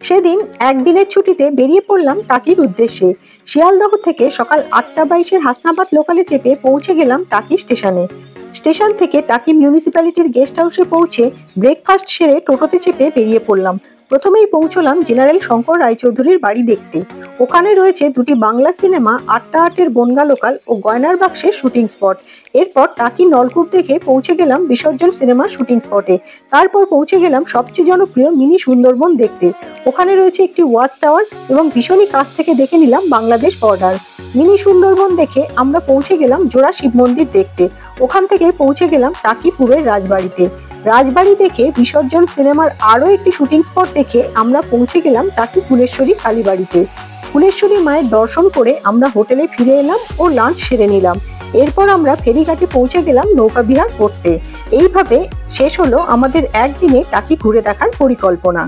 সেদিন একদিনের ছুটিতে বেরিয়ে পড়লাম টাকির উদ্দেশ্যে। শিয়ালদহ থেকে সকাল 8:22 হাসনাবাদ লোকালে চেপে পৌঁছে গেলাম টাকি স্টেশনে। স্টেশন থেকে টাকি মিউনিসিপ্যালিটির গেস্ট হাউসে পৌঁছে ব্রেকফাস্ট সেরে টোটোতে চেপে বেরিয়ে পড়লাম। প্রথমেই পৌঁছলাম জেনারেল শঙ্কর রায়চৌধুরীর বাড়ি দেখতে। ওখানে রয়েছে দুটি বাংলা সিনেমা, 8টা 8-এর বনগা লোকাল ও গয়নার বাক্সের শুটিং স্পট। এরপর টাকি নলকূপ দেখে পৌঁছে গেলাম বিসর্জন সিনেমার শুটিং স্পটে। তারপর পৌঁছে গেলাম সবচেয়ে জনপ্রিয় মিনি সুন্দরবন দেখতে। ওখানে রয়েছে একটি ওয়াচ টাওয়ার এবং ভীষণই কাছ থেকে দেখে নিলাম বাংলাদেশ বর্ডার। মিনি সুন্দরবন দেখে আমরা পৌঁছে গেলাম জোড়া শিব মন্দির দেখতে। ওখান থেকে পৌঁছে গেলাম টাকিপুরের রাজবাড়িতে। রাজবাড়ি দেখে বিসর্জন সিনেমার আরো একটি শুটিং স্পট দেখে আমরা পৌঁছে গেলাম টাকি ফুলেশ্বরী কালীবাড়িতে। ফুলেশ্বরী মায়ের দর্শন করে আমরা হোটেলে ফিরে এলাম ও লাঞ্চ সেরে নিলাম। এরপর আমরা ফেরিঘাটে পৌঁছে গেলাম নৌকাবিহার করতে। এইভাবে শেষ হলো আমাদের একদিনে টাকি ঘুরে দেখার পরিকল্পনা।